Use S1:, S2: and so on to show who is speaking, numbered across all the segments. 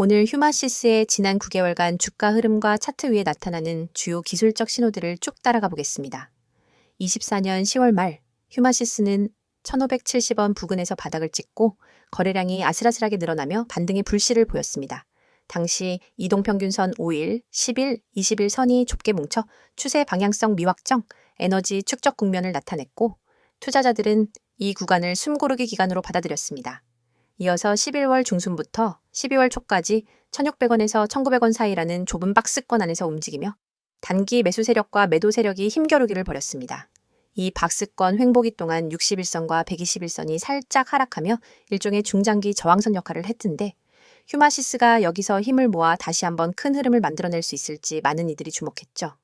S1: 오늘 휴마시스의 지난 9개월간 주가 흐름과 차트 위에 나타나는 주요 기술적 신호들을 쭉 따라가 보겠습니다. 24년 10월 말 휴마시스는 1,570원 부근에서 바닥을 찍고 거래량이 아슬아슬하게 늘어나며 반등의 불씨를 보였습니다. 당시 이동평균선 5일, 10일, 20일 선이 좁게 뭉쳐 추세 방향성 미확정, 에너지 축적 국면을 나타냈고 투자자들은 이 구간을 숨고르기 기간으로 받아들였습니다. 이어서 11월 중순부터 12월 초까지 1,600원에서 1,900원 사이라는 좁은 박스권 안에서 움직이며 단기 매수 세력과 매도 세력이 힘겨루기를 벌였습니다. 이 박스권 횡보기 동안 61선과 121선이 살짝 하락하며 일종의 중장기 저항선 역할을 했던데 휴마시스가 여기서 힘을 모아 다시 한번 큰 흐름을 만들어낼 수 있을지 많은 이들이 주목했죠.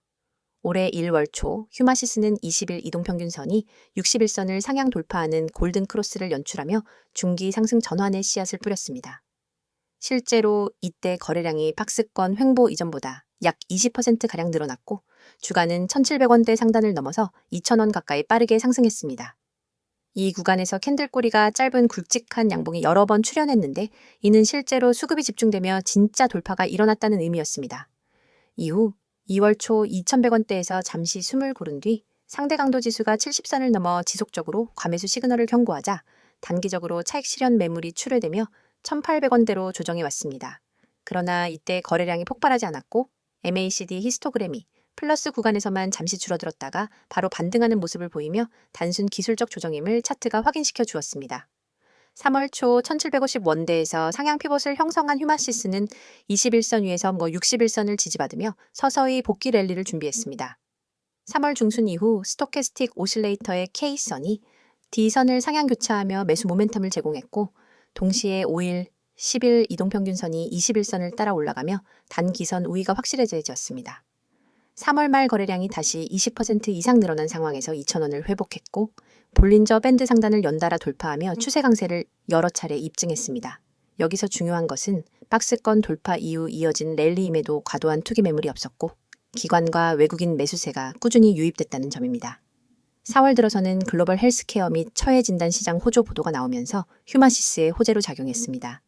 S1: 올해 1월 초 휴마시스는 20일 이동평균선이 61선을 상향 돌파하는 골든 크로스를 연출하며 중기 상승 전환의 씨앗을 뿌렸습니다. 실제로 이때 거래량이 박스권 횡보 이전보다 약 20%가량 늘어났고 주가는 1,700원대 상단을 넘어서 2,000원 가까이 빠르게 상승했습니다. 이 구간에서 캔들꼬리가 짧은 굵직한 양봉이 여러 번 출현했는데 이는 실제로 수급이 집중되며 진짜 돌파가 일어났다는 의미였습니다. 이후 2월 초 2,100원대에서 잠시 숨을 고른 뒤 상대 강도 지수가 70선을 넘어 지속적으로 과매수 시그널을 경고하자 단기적으로 차익 실현 매물이 출회되며 1,800원대로 조정해 왔습니다. 그러나 이때 거래량이 폭발하지 않았고 MACD 히스토그램이 플러스 구간에서만 잠시 줄어들었다가 바로 반등하는 모습을 보이며 단순 기술적 조정임을 차트가 확인시켜 주었습니다. 3월 초 1,750원대에서 상향 피봇을 형성한 휴마시스는 21선 위에서 61선을 지지받으며 서서히 복귀 랠리를 준비했습니다. 3월 중순 이후 스토캐스틱 오실레이터의 K선이 D선을 상향 교차하며 매수 모멘텀을 제공했고 동시에 5일, 10일 이동평균선이 21선을 따라 올라가며 단기선 우위가 확실해졌습니다. 3월 말 거래량이 다시 20% 이상 늘어난 상황에서 2,000원을 회복했고 볼린저 밴드 상단을 연달아 돌파하며 추세 강세를 여러 차례 입증했습니다. 여기서 중요한 것은 박스권 돌파 이후 이어진 랠리임에도 과도한 투기 매물이 없었고 기관과 외국인 매수세가 꾸준히 유입됐다는 점입니다. 4월 들어서는 글로벌 헬스케어 및 처해 진단 시장 호조 보도가 나오면서 휴마시스의 호재로 작용했습니다.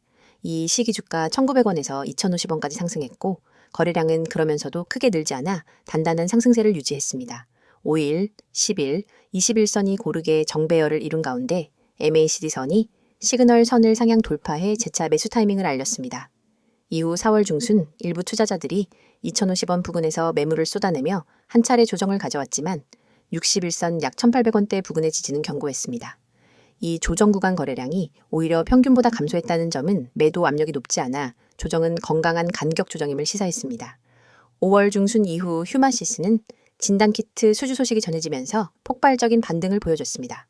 S1: 이 시기 주가 1,900원에서 2,050원까지 상승했고 거래량은 그러면서도 크게 늘지 않아 단단한 상승세를 유지했습니다. 5일, 10일, 21선이 고르게 정배열을 이룬 가운데 MACD선이 시그널 선을 상향 돌파해 재차 매수 타이밍을 알렸습니다. 이후 4월 중순 일부 투자자들이 2,050원 부근에서 매물을 쏟아내며 한 차례 조정을 가져왔지만 61선 약 1,800원대 부근의 지지는 견고했습니다. 이 조정 구간 거래량이 오히려 평균보다 감소했다는 점은 매도 압력이 높지 않아 조정은 건강한 간격 조정임을 시사했습니다. 5월 중순 이후 휴마시스는 진단키트 수주 소식이 전해지면서 폭발적인 반등을 보여줬습니다.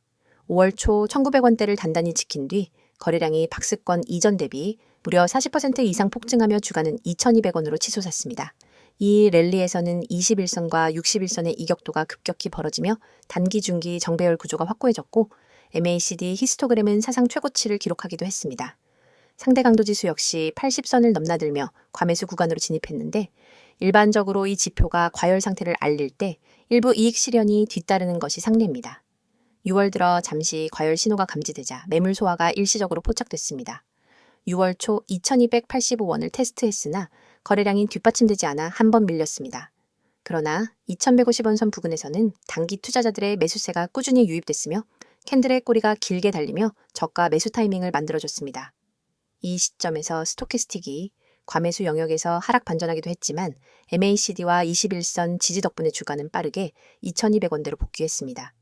S1: 5월 초 1,900원대를 단단히 지킨 뒤 거래량이 박스권 이전 대비 무려 40% 이상 폭증하며 주가는 2,200원으로 치솟았습니다. 이 랠리에서는 21선과 61선의 이격도가 급격히 벌어지며 단기 중기 정배열 구조가 확고해졌고 MACD 히스토그램은 사상 최고치를 기록하기도 했습니다. 상대 강도 지수 역시 80선을 넘나들며 과매수 구간으로 진입했는데 일반적으로 이 지표가 과열 상태를 알릴 때 일부 이익 실현이 뒤따르는 것이 상례입니다. 6월 들어 잠시 과열 신호가 감지되자 매물 소화가 일시적으로 포착됐습니다. 6월 초 2,285원을 테스트했으나 거래량이 뒷받침되지 않아 한 번 밀렸습니다. 그러나 2,150원 선 부근에서는 단기 투자자들의 매수세가 꾸준히 유입됐으며 캔들의 꼬리가 길게 달리며 저가 매수 타이밍을 만들어줬습니다. 이 시점에서 스토캐스틱이 과매수 영역에서 하락 반전하기도 했지만 MACD와 21선 지지 덕분에 주가는 빠르게 2,200원대로 복귀했습니다.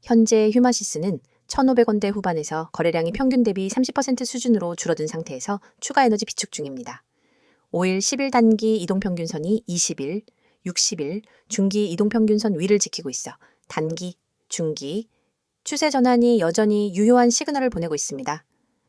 S1: 현재 휴마시스는 1,500원대 후반에서 거래량이 평균 대비 30% 수준으로 줄어든 상태에서 추가 에너지 비축 중입니다. 5일, 10일 단기 이동평균선이 20일, 60일 중기 이동평균선 위를 지키고 있어 단기, 중기, 추세 전환이 여전히 유효한 시그널을 보내고 있습니다.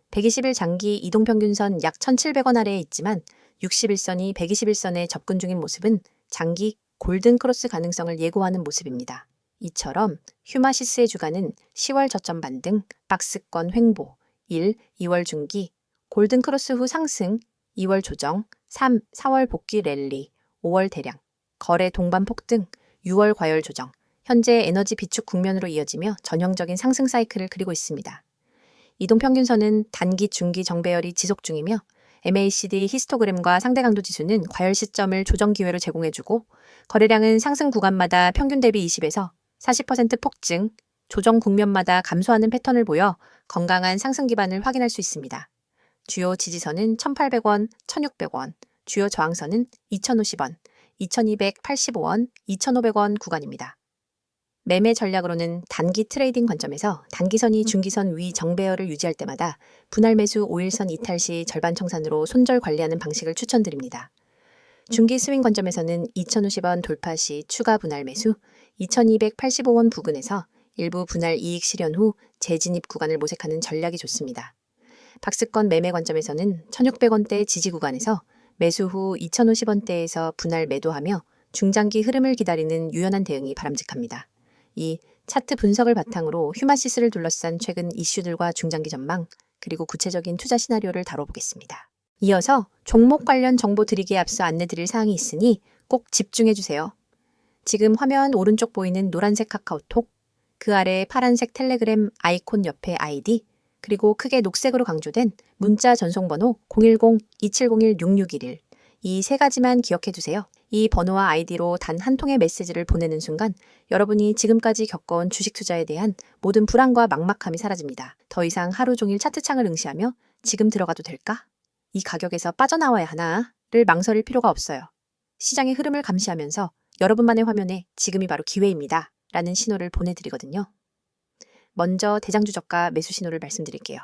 S1: 120일 장기 이동평균선 약 1,700원 아래에 있지만 61선이 121선에 접근 중인 모습은 장기 골든 크로스 가능성을 예고하는 모습입니다. 이처럼 휴마시스의 주가는 10월 저점 반등, 박스권 횡보, 1, 2월 중기, 골든 크로스 후 상승, 2월 조정, 3, 4월 복귀 랠리, 5월 대량, 거래 동반 폭등, 6월 과열 조정, 현재 에너지 비축 국면으로 이어지며 전형적인 상승 사이클을 그리고 있습니다. 이동평균선은 단기, 중기 정배열이 지속 중이며 MACD 히스토그램과 상대 강도 지수는 과열 시점을 조정 기회로 제공해주고 거래량은 상승 구간마다 평균 대비 20에서 40% 폭증, 조정 국면마다 감소하는 패턴을 보여 건강한 상승 기반을 확인할 수 있습니다. 주요 지지선은 1,800원, 1,600원, 주요 저항선은 2,050원, 2,285원, 2,500원 구간입니다. 매매 전략으로는 단기 트레이딩 관점에서 단기선이 중기선 위 정배열을 유지할 때마다 분할 매수 5일선 이탈 시 절반 청산으로 손절 관리하는 방식을 추천드립니다. 중기 스윙 관점에서는 2,050원 돌파 시 추가 분할 매수, 2,285원 부근에서 일부 분할 이익 실현 후 재진입 구간을 모색하는 전략이 좋습니다. 박스권 매매 관점에서는 1,600원대 지지 구간에서 매수 후 2,050원대에서 분할 매도하며 중장기 흐름을 기다리는 유연한 대응이 바람직합니다. 이 차트 분석을 바탕으로 휴마시스를 둘러싼 최근 이슈들과 중장기 전망, 그리고 구체적인 투자 시나리오를 다뤄보겠습니다. 이어서 종목 관련 정보 드리기에 앞서 안내드릴 사항이 있으니 꼭 집중해주세요. 지금 화면 오른쪽 보이는 노란색 카카오톡, 그 아래 파란색 텔레그램 아이콘 옆에 아이디, 그리고 크게 녹색으로 강조된 문자 전송번호 010-2701-6611, 이 세 가지만 기억해두세요. 이 번호와 아이디로 단 한 통의 메시지를 보내는 순간 여러분이 지금까지 겪어온 주식 투자에 대한 모든 불안과 막막함이 사라집니다. 더 이상 하루 종일 차트창을 응시하며 지금 들어가도 될까? 이 가격에서 빠져나와야 하나를 망설일 필요가 없어요. 시장의 흐름을 감시하면서 여러분만의 화면에 지금이 바로 기회입니다. 라는 신호를 보내드리거든요. 먼저 대장주 저가 매수 신호를 말씀드릴게요.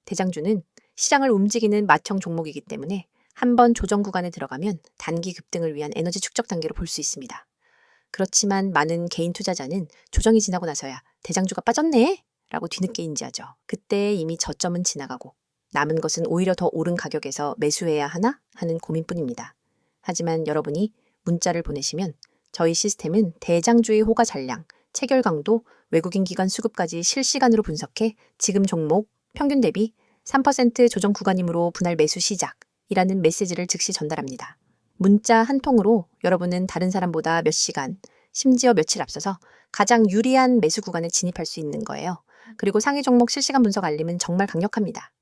S1: 대장주는 시장을 움직이는 맏형 종목이기 때문에 한번 조정 구간에 들어가면 단기 급등을 위한 에너지 축적 단계로 볼 수 있습니다. 그렇지만 많은 개인 투자자는 조정이 지나고 나서야 대장주가 빠졌네? 라고 뒤늦게 인지하죠. 그때 이미 저점은 지나가고 남은 것은 오히려 더 오른 가격에서 매수해야 하나? 하는 고민뿐입니다. 하지만 여러분이 문자를 보내시면 저희 시스템은 대장주의 호가 잔량, 체결 강도, 외국인 기관 수급까지 실시간으로 분석해 지금 종목, 평균 대비 3% 조정 구간이므로 분할 매수 시작, 이라는 메시지를 즉시 전달합니다. 문자 한 통으로 여러분은 다른 사람보다 몇 시간, 심지어 며칠 앞서서 가장 유리한 매수 구간에 진입할 수 있는 거예요. 그리고 상위 종목 실시간 분석 알림은 정말 강력합니다.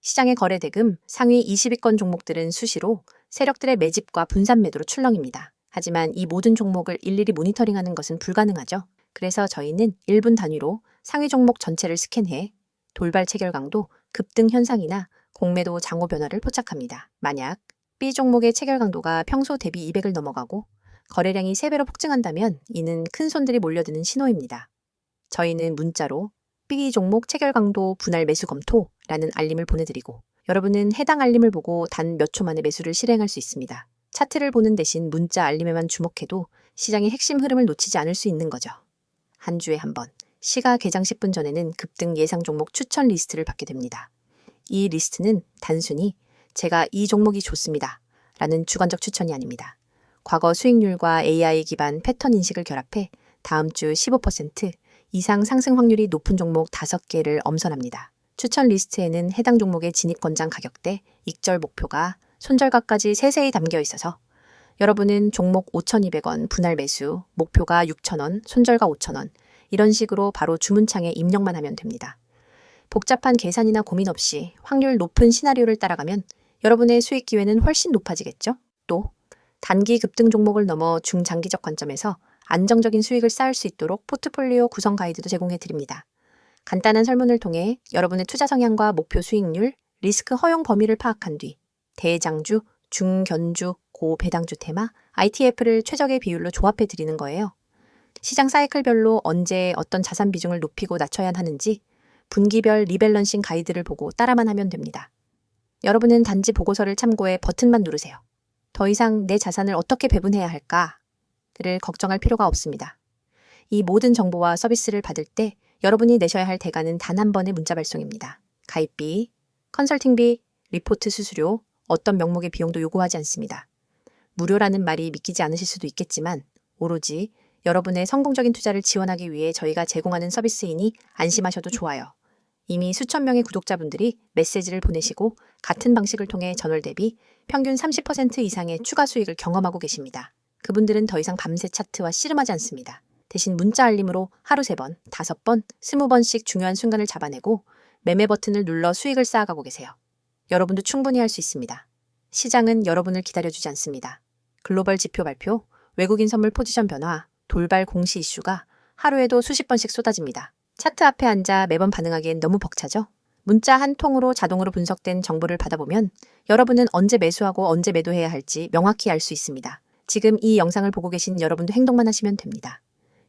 S1: 시장의 거래 대금 상위 20위권 종목들은 수시로 세력들의 매집과 분산 매도로 출렁입니다. 하지만 이 모든 종목을 일일이 모니터링하는 것은 불가능하죠. 그래서 저희는 1분 단위로 상위 종목 전체를 스캔해 돌발 체결 강도, 급등 현상이나 공매도 장호 변화를 포착합니다. 만약 B 종목의 체결 강도가 평소 대비 200을 넘어가고 거래량이 3배로 폭증한다면 이는 큰 손들이 몰려드는 신호입니다. 저희는 문자로 B 종목 체결 강도 분할 매수 검토라는 알림을 보내드리고 여러분은 해당 알림을 보고 단 몇 초 만에 매수를 실행할 수 있습니다. 차트를 보는 대신 문자 알림에만 주목해도 시장의 핵심 흐름을 놓치지 않을 수 있는 거죠. 한 주에 한 번, 시가 개장 10분 전에는 급등 예상 종목 추천 리스트를 받게 됩니다. 이 리스트는 단순히 제가 이 종목이 좋습니다 라는 주관적 추천이 아닙니다. 과거 수익률과 AI 기반 패턴 인식을 결합해 다음 주 15% 이상 상승 확률이 높은 종목 5개를 엄선합니다. 추천 리스트에는 해당 종목의 진입 권장 가격대, 익절 목표가 손절가까지 세세히 담겨 있어서 여러분은 종목 5,200원 분할 매수, 목표가 6,000원, 손절가 5,000원, 이런 식으로 바로 주문창에 입력만 하면 됩니다. 복잡한 계산이나 고민 없이 확률 높은 시나리오를 따라가면 여러분의 수익 기회는 훨씬 높아지겠죠? 또 단기 급등 종목을 넘어 중장기적 관점에서 안정적인 수익을 쌓을 수 있도록 포트폴리오 구성 가이드도 제공해 드립니다. 간단한 설문을 통해 여러분의 투자 성향과 목표 수익률, 리스크 허용 범위를 파악한 뒤 대장주, 중견주, 고배당주 테마, ITF를 최적의 비율로 조합해 드리는 거예요. 시장 사이클별로 언제 어떤 자산 비중을 높이고 낮춰야 하는지 분기별 리밸런싱 가이드를 보고 따라만 하면 됩니다. 여러분은 단지 보고서를 참고해 버튼만 누르세요. 더 이상 내 자산을 어떻게 배분해야 할까를 걱정할 필요가 없습니다. 이 모든 정보와 서비스를 받을 때 여러분이 내셔야 할 대가는 단 한 번의 문자 발송입니다. 가입비, 컨설팅비, 리포트 수수료, 어떤 명목의 비용도 요구하지 않습니다. 무료라는 말이 믿기지 않으실 수도 있겠지만 오로지 여러분의 성공적인 투자를 지원하기 위해 저희가 제공하는 서비스이니 안심하셔도 좋아요. 이미 수천 명의 구독자분들이 메시지를 보내시고 같은 방식을 통해 전월 대비 평균 30% 이상의 추가 수익을 경험하고 계십니다. 그분들은 더 이상 밤새 차트와 씨름하지 않습니다. 대신 문자 알림으로 하루 3번, 5번, 20번씩 중요한 순간을 잡아내고 매매 버튼을 눌러 수익을 쌓아가고 계세요. 여러분도 충분히 할 수 있습니다. 시장은 여러분을 기다려주지 않습니다. 글로벌 지표 발표, 외국인 선물 포지션 변화, 돌발 공시 이슈가 하루에도 수십 번씩 쏟아집니다. 차트 앞에 앉아 매번 반응하기엔 너무 벅차죠? 문자 한 통으로 자동으로 분석된 정보를 받아보면 여러분은 언제 매수하고 언제 매도해야 할지 명확히 알 수 있습니다. 지금 이 영상을 보고 계신 여러분도 행동만 하시면 됩니다.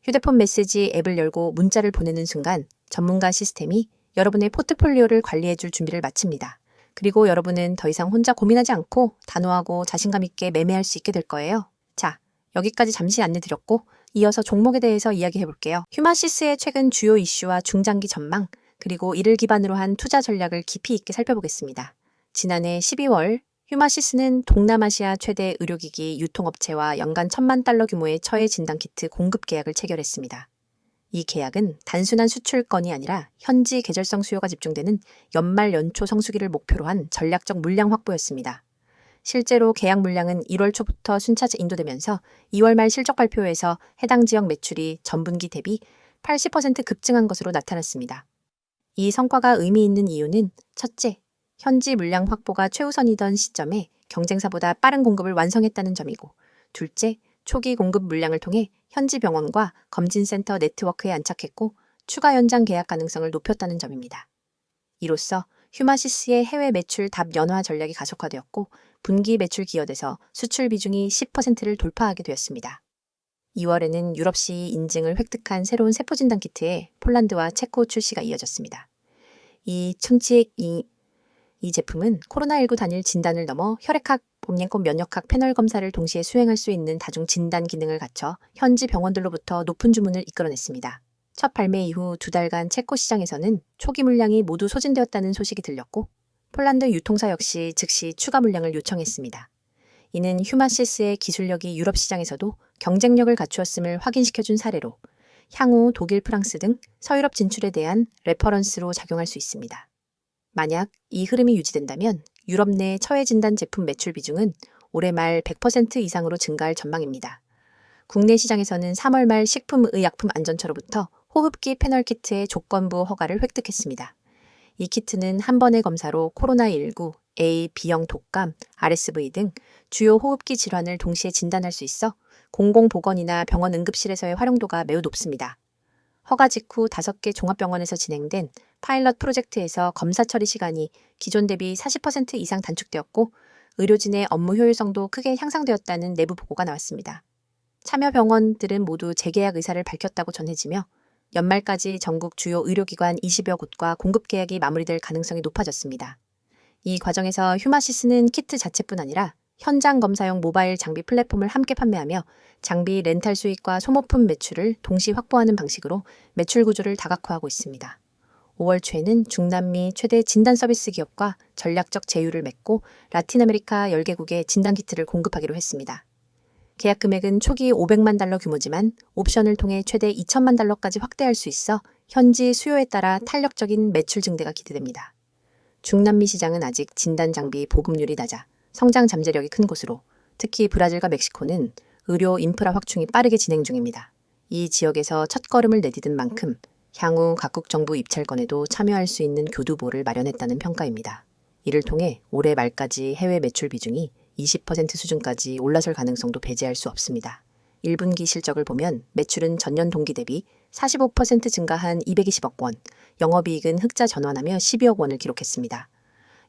S1: 휴대폰 메시지 앱을 열고 문자를 보내는 순간 전문가 시스템이 여러분의 포트폴리오를 관리해줄 준비를 마칩니다. 그리고 여러분은 더 이상 혼자 고민하지 않고 단호하고 자신감 있게 매매할 수 있게 될 거예요. 자, 여기까지 잠시 안내드렸고 이어서 종목에 대해서 이야기해 볼게요. 휴마시스의 최근 주요 이슈와 중장기 전망, 그리고 이를 기반으로 한 투자 전략을 깊이 있게 살펴보겠습니다. 지난해 12월 휴마시스는 동남아시아 최대 의료기기 유통업체와 연간 1,000만 달러 규모의 처해 진단키트 공급 계약을 체결했습니다. 이 계약은 단순한 수출 건이 아니라 현지 계절성 수요가 집중되는 연말 연초 성수기를 목표로 한 전략적 물량 확보였습니다. 실제로 계약 물량은 1월 초부터 순차적 인도되면서 2월 말 실적 발표에서 해당 지역 매출이 전분기 대비 80% 급증한 것으로 나타났습니다. 이 성과가 의미 있는 이유는 첫째, 현지 물량 확보가 최우선이던 시점에 경쟁사보다 빠른 공급을 완성했다는 점이고, 둘째, 초기 공급 물량을 통해 현지 병원과 검진센터 네트워크에 안착했고 추가 연장 계약 가능성을 높였다는 점입니다. 이로써 휴마시스의 해외 매출 답 연화 전략이 가속화되었고 분기 매출 기여돼서 수출 비중이 10%를 돌파하게 되었습니다. 2월에는 유럽시 인증을 획득한 새로운 세포진단 키트에 폴란드와 체코 출시가 이어졌습니다. 이 제품은 코로나19 단일 진단을 넘어 혈액학, 범례권 면역학 패널 검사를 동시에 수행할 수 있는 다중 진단 기능을 갖춰 현지 병원들로부터 높은 주문을 이끌어냈습니다. 첫 발매 이후 2달간 체코 시장에서는 초기 물량이 모두 소진되었다는 소식이 들렸고 폴란드 유통사 역시 즉시 추가 물량을 요청했습니다. 이는 휴마시스의 기술력이 유럽 시장에서도 경쟁력을 갖추었음을 확인시켜준 사례로 향후 독일, 프랑스 등 서유럽 진출에 대한 레퍼런스로 작용할 수 있습니다. 만약 이 흐름이 유지된다면 유럽 내 처해 진단 제품 매출 비중은 올해 말 100% 이상으로 증가할 전망입니다. 국내 시장에서는 3월 말 식품의약품안전처로부터 호흡기 패널 키트의 조건부 허가를 획득했습니다. 이 키트는 한 번의 검사로 코로나19, A, B형 독감, RSV 등 주요 호흡기 질환을 동시에 진단할 수 있어 공공보건이나 병원 응급실에서의 활용도가 매우 높습니다. 허가 직후 5개 종합병원에서 진행된 파일럿 프로젝트에서 검사 처리 시간이 기존 대비 40% 이상 단축되었고 의료진의 업무 효율성도 크게 향상되었다는 내부 보고가 나왔습니다. 참여 병원들은 모두 재계약 의사를 밝혔다고 전해지며 연말까지 전국 주요 의료기관 20여 곳과 공급 계약이 마무리될 가능성이 높아졌습니다. 이 과정에서 휴마시스는 키트 자체뿐 아니라 현장 검사용 모바일 장비 플랫폼을 함께 판매하며 장비 렌탈 수익과 소모품 매출을 동시 확보하는 방식으로 매출 구조를 다각화하고 있습니다. 5월 초에는 중남미 최대 진단 서비스 기업과 전략적 제휴를 맺고 라틴 아메리카 10개국에 진단키트를 공급하기로 했습니다. 계약 금액은 초기 500만 달러 규모지만 옵션을 통해 최대 2천만 달러까지 확대할 수 있어 현지 수요에 따라 탄력적인 매출 증대가 기대됩니다. 중남미 시장은 아직 진단 장비 보급률이 낮아 성장 잠재력이 큰 곳으로 특히 브라질과 멕시코는 의료 인프라 확충이 빠르게 진행 중입니다. 이 지역에서 첫걸음을 내디딘 만큼 향후 각국 정부 입찰건에도 참여할 수 있는 교두보를 마련했다는 평가입니다. 이를 통해 올해 말까지 해외 매출 비중이 20% 수준까지 올라설 가능성도 배제할 수 없습니다. 1분기 실적을 보면 매출은 전년 동기 대비 45% 증가한 220억 원, 영업이익은 흑자 전환하며 12억 원을 기록했습니다.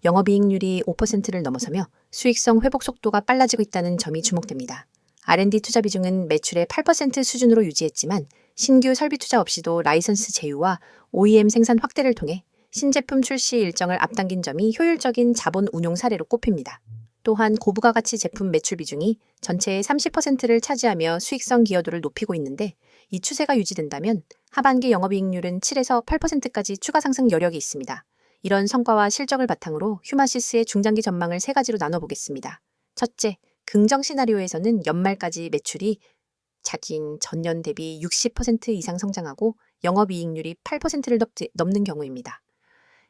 S1: 영업이익률이 5%를 넘어서며 수익성 회복 속도가 빨라지고 있다는 점이 주목됩니다. R&D 투자 비중은 매출의 8% 수준으로 유지했지만 신규 설비 투자 없이도 라이선스 제휴와 OEM 생산 확대를 통해 신제품 출시 일정을 앞당긴 점이 효율적인 자본 운용 사례로 꼽힙니다. 또한 고부가 가치 제품 매출 비중이 전체의 30%를 차지하며 수익성 기여도를 높이고 있는데 이 추세가 유지된다면 하반기 영업이익률은 7에서 8%까지 추가 상승 여력이 있습니다. 이런 성과와 실적을 바탕으로 휴마시스의 중장기 전망을 3가지로 나눠보겠습니다. 첫째, 긍정 시나리오에서는 연말까지 매출이 자긴 전년 대비 60% 이상 성장하고 영업이익률이 8%를 넘는 경우입니다.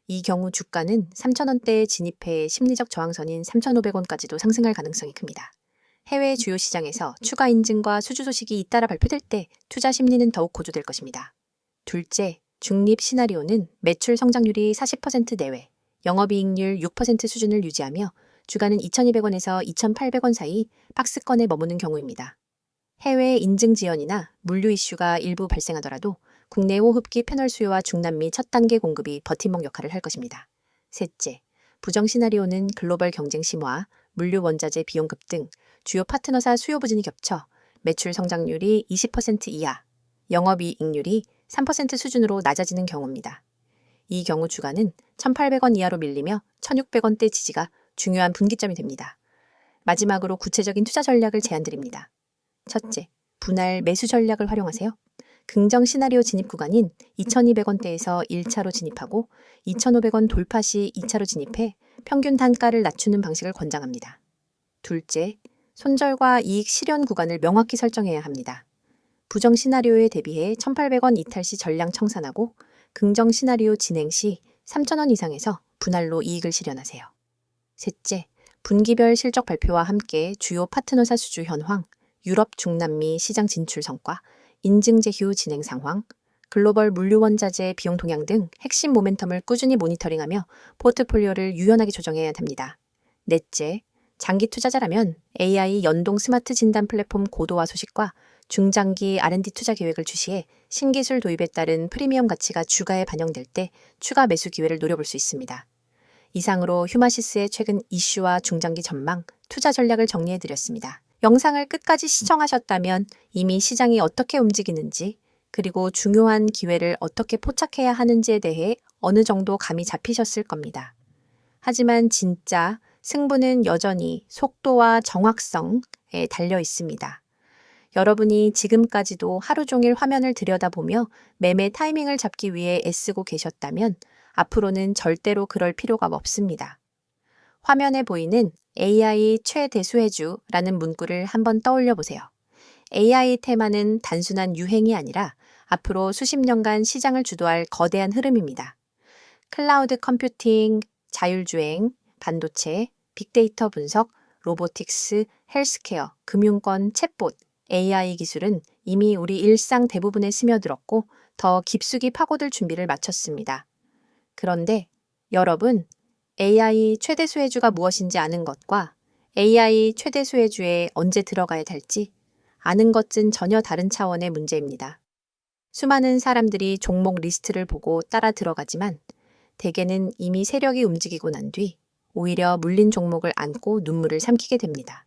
S1: 이 경우 주가는 3,000원대에 진입해 심리적 저항선인 3,500원까지도 상승할 가능성이 큽니다. 해외 주요 시장에서 추가 인증과 수주 소식이 잇따라 발표될 때 투자 심리는 더욱 고조될 것입니다. 둘째, 중립 시나리오는 매출 성장률이 40% 내외, 영업이익률 6% 수준을 유지하며 주가는 2,200원에서 2,800원 사이 박스권에 머무는 경우입니다. 해외 인증 지연이나 물류 이슈가 일부 발생하더라도 국내 호흡기 패널 수요와 중남미 첫 단계 공급이 버팀목 역할을 할 것입니다. 셋째, 부정 시나리오는 글로벌 경쟁 심화, 물류 원자재 비용 급 등 주요 파트너사 수요 부진이 겹쳐 매출 성장률이 20% 이하, 영업이익률이 3% 수준으로 낮아지는 경우입니다. 이 경우 주가는 1,800원 이하로 밀리며 1,600원대 지지가 중요한 분기점이 됩니다. 마지막으로 구체적인 투자 전략을 제안드립니다. 첫째, 분할 매수 전략을 활용하세요. 긍정 시나리오 진입 구간인 2,200원대에서 1차로 진입하고 2,500원 돌파 시 2차로 진입해 평균 단가를 낮추는 방식을 권장합니다. 둘째, 손절과 이익 실현 구간을 명확히 설정해야 합니다. 부정 시나리오에 대비해 1,800원 이탈 시 전량 청산하고 긍정 시나리오 진행 시 3,000원 이상에서 분할로 이익을 실현하세요. 셋째, 분기별 실적 발표와 함께 주요 파트너사 수주 현황, 유럽 중남미 시장 진출 성과, 인증 제휴 진행 상황, 글로벌 물류 원자재 비용 동향 등 핵심 모멘텀을 꾸준히 모니터링하며 포트폴리오를 유연하게 조정해야 합니다. 넷째, 장기 투자자라면 AI 연동 스마트 진단 플랫폼 고도화 소식과 중장기 R&D 투자 계획을 주시해 신기술 도입에 따른 프리미엄 가치가 주가에 반영될 때 추가 매수 기회를 노려볼 수 있습니다. 이상으로 휴마시스의 최근 이슈와 중장기 전망, 투자 전략을 정리해드렸습니다. 영상을 끝까지 시청하셨다면 이미 시장이 어떻게 움직이는지, 그리고 중요한 기회를 어떻게 포착해야 하는지에 대해 어느 정도 감이 잡히셨을 겁니다. 하지만 진짜 승부는 여전히 속도와 정확성에 달려 있습니다. 여러분이 지금까지도 하루 종일 화면을 들여다보며 매매 타이밍을 잡기 위해 애쓰고 계셨다면 앞으로는 절대로 그럴 필요가 없습니다. 화면에 보이는 AI 최대수혜주라는 문구를 한번 떠올려 보세요. AI 테마는 단순한 유행이 아니라 앞으로 수십 년간 시장을 주도할 거대한 흐름입니다. 클라우드 컴퓨팅, 자율주행, 반도체, 빅데이터 분석, 로보틱스, 헬스케어, 금융권, 챗봇, AI 기술은 이미 우리 일상 대부분에 스며들었고 더 깊숙이 파고들 준비를 마쳤습니다. 그런데 여러분, AI 최대 수혜주가 무엇인지 아는 것과 AI 최대 수혜주에 언제 들어가야 할지 아는 것은 전혀 다른 차원의 문제입니다. 수많은 사람들이 종목 리스트를 보고 따라 들어가지만 대개는 이미 세력이 움직이고 난 뒤 오히려 물린 종목을 안고 눈물을 삼키게 됩니다.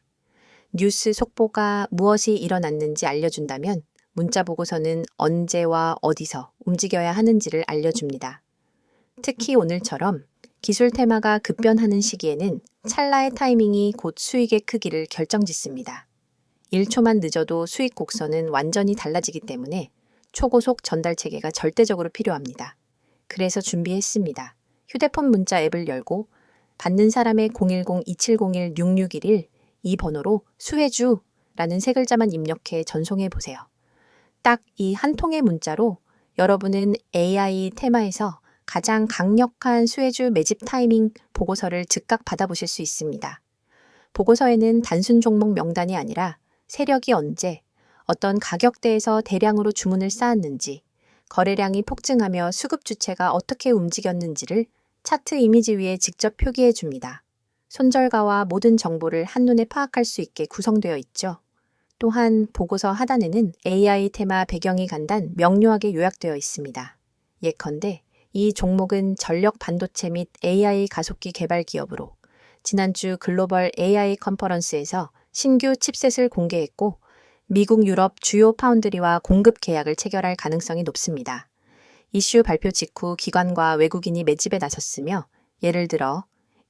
S1: 뉴스 속보가 무엇이 일어났는지 알려준다면 문자 보고서는 언제와 어디서 움직여야 하는지를 알려줍니다. 특히 오늘처럼 기술 테마가 급변하는 시기에는 찰나의 타이밍이 곧 수익의 크기를 결정짓습니다. 1초만 늦어도 수익 곡선은 완전히 달라지기 때문에 초고속 전달 체계가 절대적으로 필요합니다. 그래서 준비했습니다. 휴대폰 문자 앱을 열고 받는 사람의 010-2701-6611 이 번호로 수혜주라는 세 글자만 입력해 전송해 보세요. 딱 이 한 통의 문자로 여러분은 AI 테마에서 가장 강력한 수혜주 매집 타이밍 보고서를 즉각 받아보실 수 있습니다. 보고서에는 단순 종목 명단이 아니라 세력이 언제, 어떤 가격대에서 대량으로 주문을 쌓았는지, 거래량이 폭증하며 수급 주체가 어떻게 움직였는지를 차트 이미지 위에 직접 표기해 줍니다. 손절가와 모든 정보를 한눈에 파악할 수 있게 구성되어 있죠. 또한 보고서 하단에는 AI 테마 배경이 간단 명료하게 요약되어 있습니다. 예컨대 이 종목은 전력 반도체 및 AI 가속기 개발 기업으로 지난주 글로벌 AI 컨퍼런스에서 신규 칩셋을 공개했고 미국, 유럽 주요 파운드리와 공급 계약을 체결할 가능성이 높습니다. 이슈 발표 직후 기관과 외국인이 매집에 나섰으며 예를 들어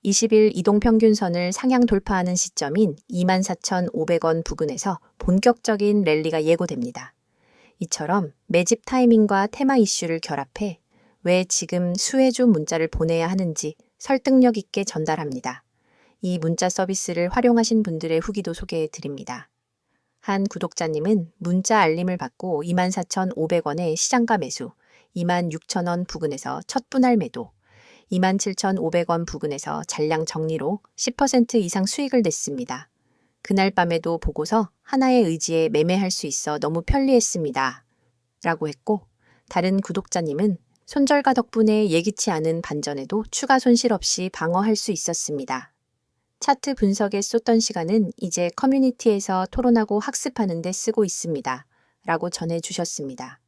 S1: 20일 이동평균선을 상향 돌파하는 시점인 24,500원 부근에서 본격적인 랠리가 예고됩니다. 이처럼 매집 타이밍과 테마 이슈를 결합해 왜 지금 수혜주 문자를 보내야 하는지 설득력 있게 전달합니다. 이 문자 서비스를 활용하신 분들의 후기도 소개해 드립니다. 한 구독자님은 문자 알림을 받고 24,500원에 시장가 매수, 26,000원 부근에서 첫 분할 매도, 27,500원 부근에서 잔량 정리로 10% 이상 수익을 냈습니다. 그날 밤에도 보고서 하나의 의지에 매매할 수 있어 너무 편리했습니다. 라고 했고 다른 구독자님은 손절가 덕분에 예기치 않은 반전에도 추가 손실 없이 방어할 수 있었습니다. 차트 분석에 쏟던 시간은 이제 커뮤니티에서 토론하고 학습하는 데 쓰고 있습니다. 라고 전해주셨습니다.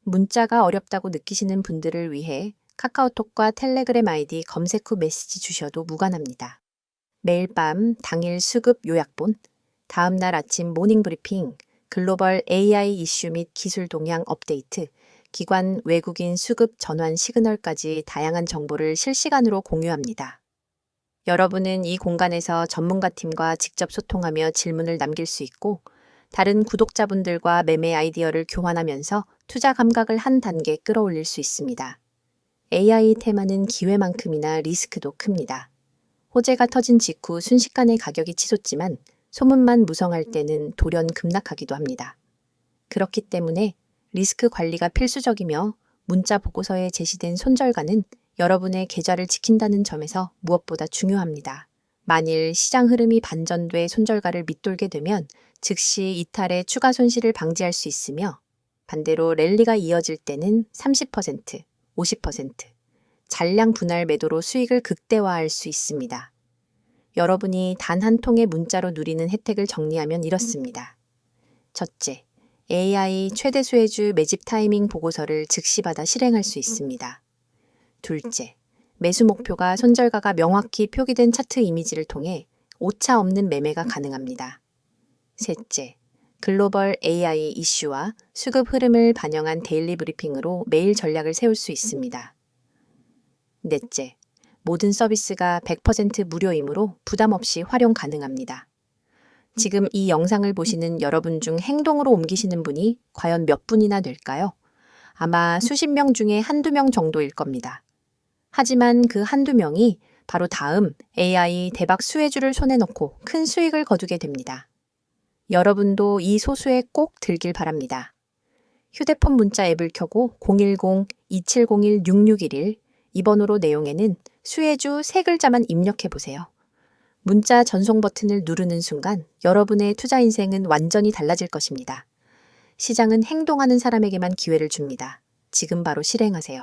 S1: 문자가 어렵다고 느끼시는 분들을 위해 카카오톡과 텔레그램 아이디 검색 후 메시지 주셔도 무관합니다. 매일 밤 당일 수급 요약본, 다음날 아침 모닝 브리핑, 글로벌 AI 이슈 및 기술 동향 업데이트, 기관 외국인 수급 전환 시그널까지 다양한 정보를 실시간으로 공유합니다. 여러분은 이 공간에서 전문가팀과 직접 소통하며 질문을 남길 수 있고, 다른 구독자분들과 매매 아이디어를 교환하면서 투자 감각을 한 단계 끌어올릴 수 있습니다. AI 테마는 기회만큼이나 리스크도 큽니다. 호재가 터진 직후 순식간에 가격이 치솟지만 소문만 무성할 때는 돌연 급락하기도 합니다. 그렇기 때문에 리스크 관리가 필수적이며 문자 보고서에 제시된 손절가는 여러분의 계좌를 지킨다는 점에서 무엇보다 중요합니다. 만일 시장 흐름이 반전돼 손절가를 밑돌게 되면 즉시 이탈의 추가 손실을 방지할 수 있으며, 반대로 랠리가 이어질 때는 30%, 50%, 잔량 분할 매도로 수익을 극대화할 수 있습니다. 여러분이 단 한 통의 문자로 누리는 혜택을 정리하면 이렇습니다. 첫째, AI 최대 수혜주 매집 타이밍 보고서를 즉시 받아 실행할 수 있습니다. 둘째, 매수 목표가 손절가가 명확히 표기된 차트 이미지를 통해 오차 없는 매매가 가능합니다. 셋째, 글로벌 AI 이슈와 수급 흐름을 반영한 데일리 브리핑으로 매일 전략을 세울 수 있습니다. 넷째, 모든 서비스가 100% 무료이므로 부담 없이 활용 가능합니다. 지금 이 영상을 보시는 여러분 중 행동으로 옮기시는 분이 과연 몇 분이나 될까요? 아마 수십 명 중에 한두 명 정도일 겁니다. 하지만 그 한두 명이 바로 다음 AI 대박 수혜주를 손에 넣고 큰 수익을 거두게 됩니다. 여러분도 이 소수에 꼭 들길 바랍니다. 휴대폰 문자 앱을 켜고 010-2701-6611 이 번호로 내용에는 수혜주 세 글자만 입력해보세요. 문자 전송 버튼을 누르는 순간 여러분의 투자 인생은 완전히 달라질 것입니다. 시장은 행동하는 사람에게만 기회를 줍니다. 지금 바로 실행하세요.